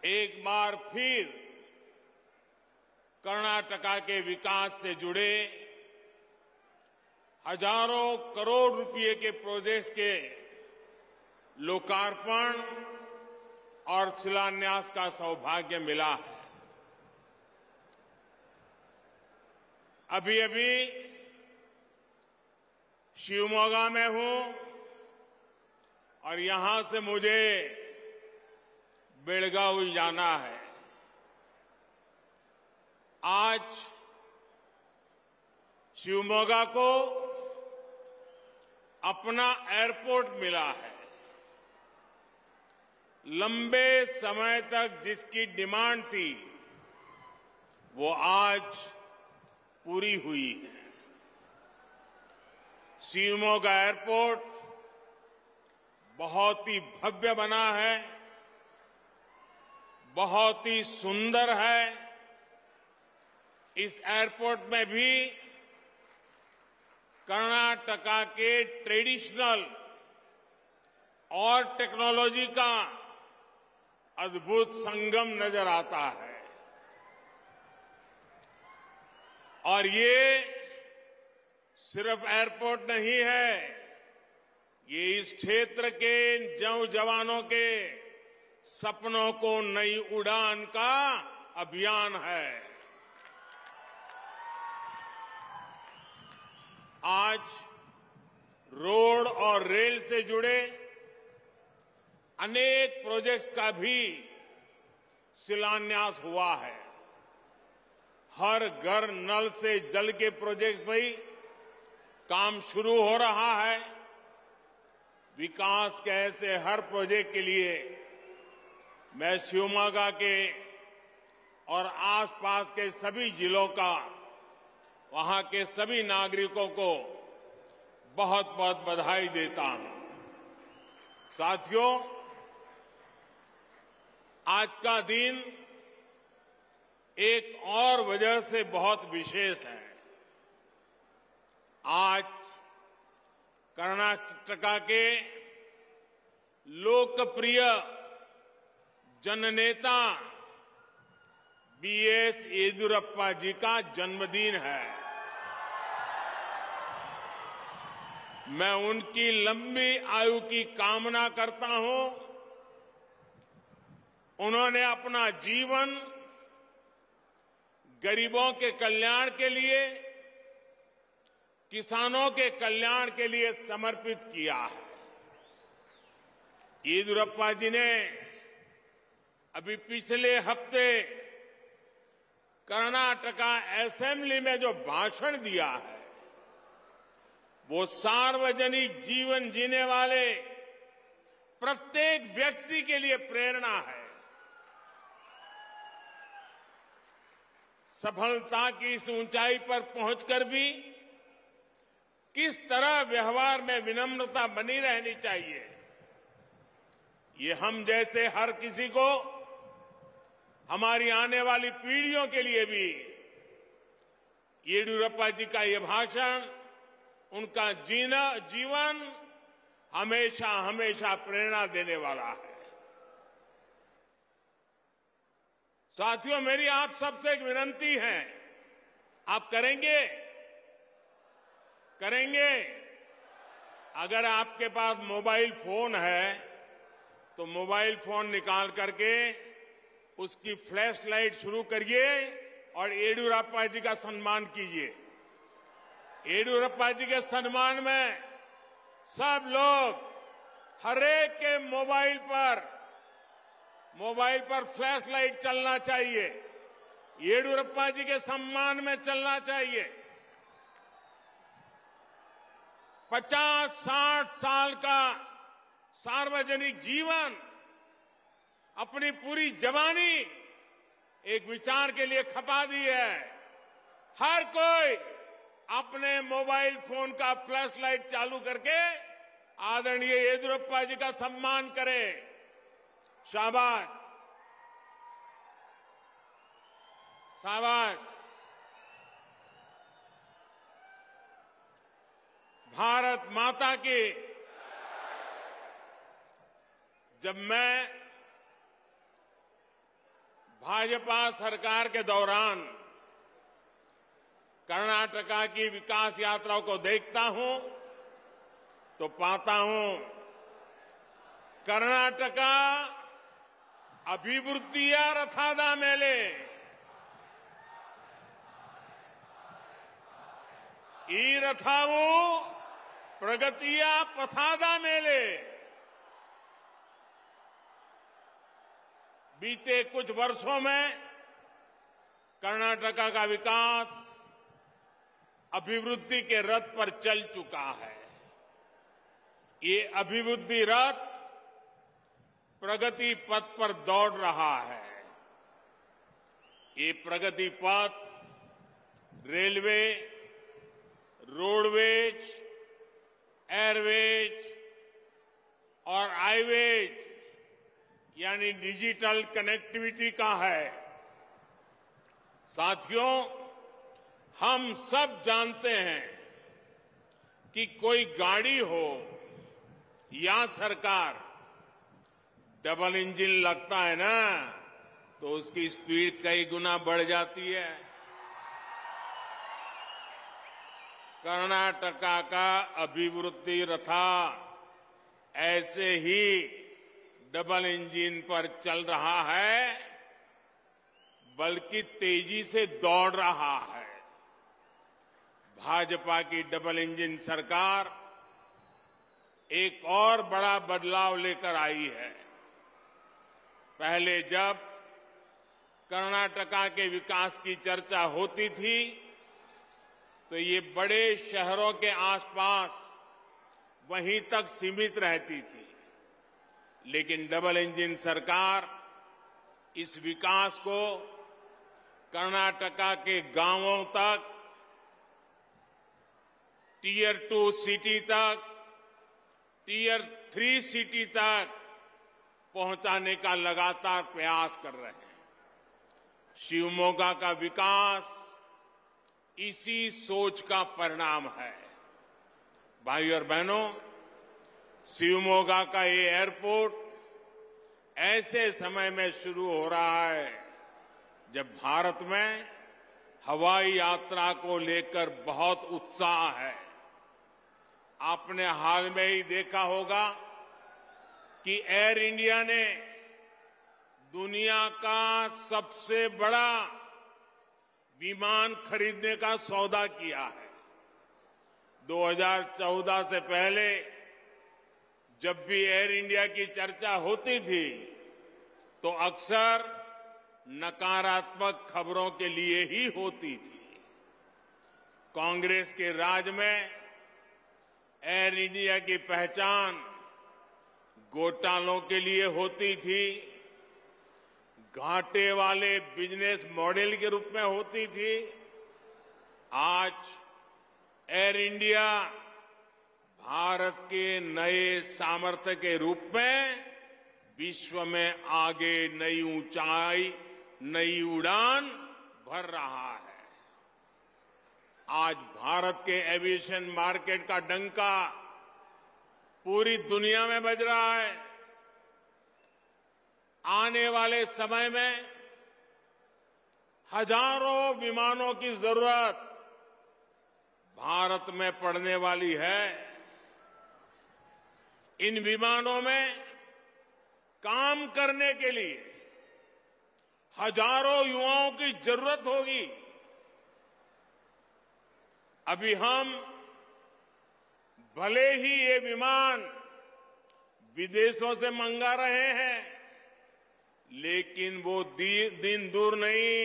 एक बार फिर कर्नाटका के विकास से जुड़े हजारों करोड़ रुपए के प्रोजेक्ट्स के लोकार्पण और शिलान्यास का सौभाग्य मिला है। अभी अभी शिवमोगा में हूं और यहां से मुझे बेलगावी जाना है। आज शिवमोगा को अपना एयरपोर्ट मिला है। लंबे समय तक जिसकी डिमांड थी वो आज पूरी हुई है। शिवमोगा एयरपोर्ट बहुत ही भव्य बना है, बहुत ही सुंदर है। इस एयरपोर्ट में भी कर्नाटका के ट्रेडिशनल और टेक्नोलॉजी का अद्भुत संगम नजर आता है। और ये सिर्फ एयरपोर्ट नहीं है, ये इस क्षेत्र के नौजवानों के सपनों को नई उड़ान का अभियान है। आज रोड और रेल से जुड़े अनेक प्रोजेक्ट्स का भी शिलान्यास हुआ है। हर घर नल से जल के प्रोजेक्ट में काम शुरू हो रहा है। विकास के ऐसे हर प्रोजेक्ट के लिए मैं शिवमोगा के और आसपास के सभी जिलों का, वहां के सभी नागरिकों को बहुत बहुत बधाई देता हूं। साथियों, आज का दिन एक और वजह से बहुत विशेष है। आज कर्नाटका के लोकप्रिय जननेता बीएस येदियुरप्पा जी का जन्मदिन है। मैं उनकी लंबी आयु की कामना करता हूं। उन्होंने अपना जीवन गरीबों के कल्याण के लिए, किसानों के कल्याण के लिए समर्पित किया है। येदियुरप्पा जी ने अभी पिछले हफ्ते कर्नाटका असेंबली में जो भाषण दिया है, वो सार्वजनिक जीवन जीने वाले प्रत्येक व्यक्ति के लिए प्रेरणा है। सफलता की इस ऊंचाई पर पहुंचकर भी किस तरह व्यवहार में विनम्रता बनी रहनी चाहिए, ये हम जैसे हर किसी को, हमारी आने वाली पीढ़ियों के लिए भी येदियुरप्पा जी का ये भाषण, उनका जीवन हमेशा हमेशा प्रेरणा देने वाला है। साथियों, मेरी आप सबसे एक विनती है, आप करेंगे? अगर आपके पास मोबाइल फोन है तो मोबाइल फोन निकाल करके उसकी फ्लैश लाइट शुरू करिए और येदियुरप्पा जी का सम्मान कीजिए। येदियुरप्पा जी के सम्मान में सब लोग, हरेक के मोबाइल पर फ्लैश लाइट चलना चाहिए, येदियुरप्पा जी के सम्मान में चलना चाहिए। 50-60 साल का सार्वजनिक जीवन, अपनी पूरी जवानी एक विचार के लिए खपा दी है। हर कोई अपने मोबाइल फोन का फ्लैश लाइट चालू करके आदरणीय येदियुरप्पा जी का सम्मान करे। शाबाश, शाबाश। भारत माता की। जब मैं भाजपा सरकार के दौरान कर्नाटका की विकास यात्रा को देखता हूं तो पाता हूं कर्नाटका अभिवृद्धिಯ ರಥದ ಮೇಲೆ ಈ ರಥವು ಪ್ರಗತಿಯ ಪಥದ ಮೇಲೆ बीते कुछ वर्षों में कर्नाटका का विकास अभिवृद्धि के रथ पर चल चुका है। ये अभिवृद्धि रथ प्रगति पथ पर दौड़ रहा है। ये प्रगति पथ रेलवे, रोडवेज, एयरवेज और हाईवेज यानी डिजिटल कनेक्टिविटी का है। साथियों, हम सब जानते हैं कि कोई गाड़ी हो या सरकार, डबल इंजन लगता है ना तो उसकी स्पीड कई गुना बढ़ जाती है। कर्नाटका का अभिवृद्धि रथा ऐसे ही डबल इंजन पर चल रहा है, बल्कि तेजी से दौड़ रहा है। भाजपा की डबल इंजन सरकार एक और बड़ा बदलाव लेकर आई है। पहले जब कर्नाटका के विकास की चर्चा होती थी तो ये बड़े शहरों के आसपास वहीं तक सीमित रहती थी, लेकिन डबल इंजन सरकार इस विकास को कर्नाटका के गांवों तक, टीयर 2 सिटी तक, टीयर 3 सिटी तक पहुंचाने का लगातार प्रयास कर रहे हैं। शिवमोगा का विकास इसी सोच का परिणाम है। भाइयों और बहनों, शिवमोगा का ये एयरपोर्ट ऐसे समय में शुरू हो रहा है जब भारत में हवाई यात्रा को लेकर बहुत उत्साह है। आपने हाल में ही देखा होगा कि एयर इंडिया ने दुनिया का सबसे बड़ा विमान खरीदने का सौदा किया है। 2014 से पहले जब भी एयर इंडिया की चर्चा होती थी तो अक्सर नकारात्मक खबरों के लिए ही होती थी। कांग्रेस के राज में एयर इंडिया की पहचान घोटालों के लिए होती थी, घाटे वाले बिजनेस मॉडल के रूप में होती थी। आज एयर इंडिया भारत के नए सामर्थ्य के रूप में विश्व में आगे नई ऊंचाई, नई उड़ान भर रहा है। आज भारत के एविएशन मार्केट का डंका पूरी दुनिया में बज रहा है। आने वाले समय में हजारों विमानों की जरूरत भारत में पड़ने वाली है। इन विमानों में काम करने के लिए हजारों युवाओं की जरूरत होगी। अभी हम भले ही ये विमान विदेशों से मंगा रहे हैं, लेकिन वो दिन दूर नहीं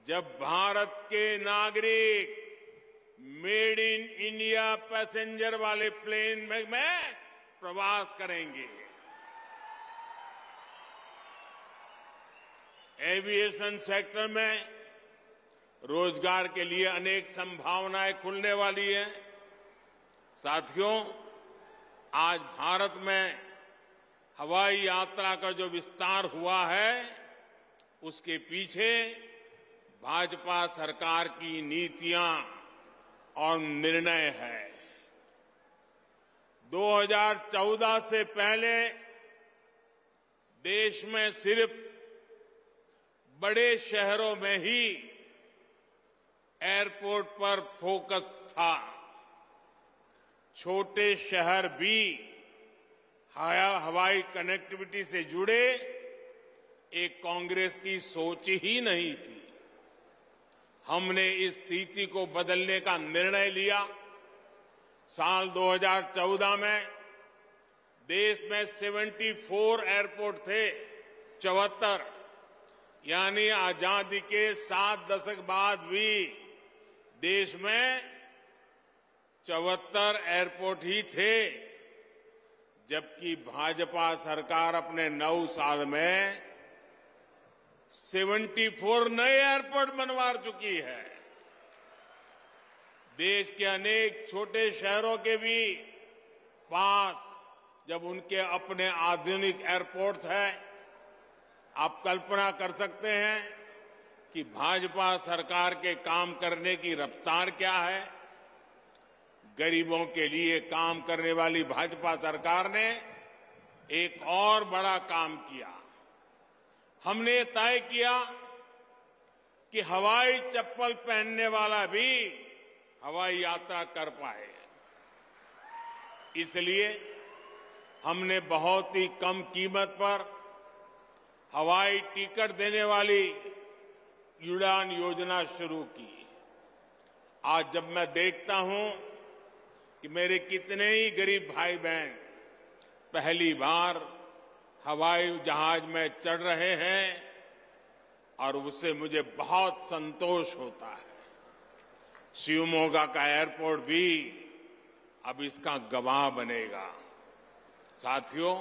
जब भारत के नागरिक मेड इन इंडिया पैसेंजर वाले प्लेन में प्रवास करेंगे। एविएशन सेक्टर में रोजगार के लिए अनेक संभावनाएं खुलने वाली है। साथियों, आज भारत में हवाई यात्रा का जो विस्तार हुआ है उसके पीछे भाजपा सरकार की नीतियां और निर्णय है। 2014 से पहले देश में सिर्फ बड़े शहरों में ही एयरपोर्ट पर फोकस था। छोटे शहर भी हवाई कनेक्टिविटी से जुड़े एक कांग्रेस की सोच ही नहीं थी। हमने इस स्थिति को बदलने का निर्णय लिया। साल 2014 में देश में 74 एयरपोर्ट थे, 74, यानी आजादी के 7 दशक बाद भी देश में 74 एयरपोर्ट ही थे, जबकि भाजपा सरकार अपने 9 साल में 74 नए एयरपोर्ट बनवा चुकी है। देश के अनेक छोटे शहरों के भी पास जब उनके अपने आधुनिक एयरपोर्ट है, आप कल्पना कर सकते हैं कि भाजपा सरकार के काम करने की रफ्तार क्या है। गरीबों के लिए काम करने वाली भाजपा सरकार ने एक और बड़ा काम किया। हमने तय किया कि हवाई चप्पल पहनने वाला भी हवाई यात्रा कर पाए। इसलिए हमने बहुत ही कम कीमत पर हवाई टिकट देने वाली उड़ान योजना शुरू की। आज जब मैं देखता हूं कि मेरे कितने ही गरीब भाई बहन पहली बार हवाई जहाज में चढ़ रहे हैं और उससे मुझे बहुत संतोष होता है। शिवमोगा का एयरपोर्ट भी अब इसका गवाह बनेगा। साथियों,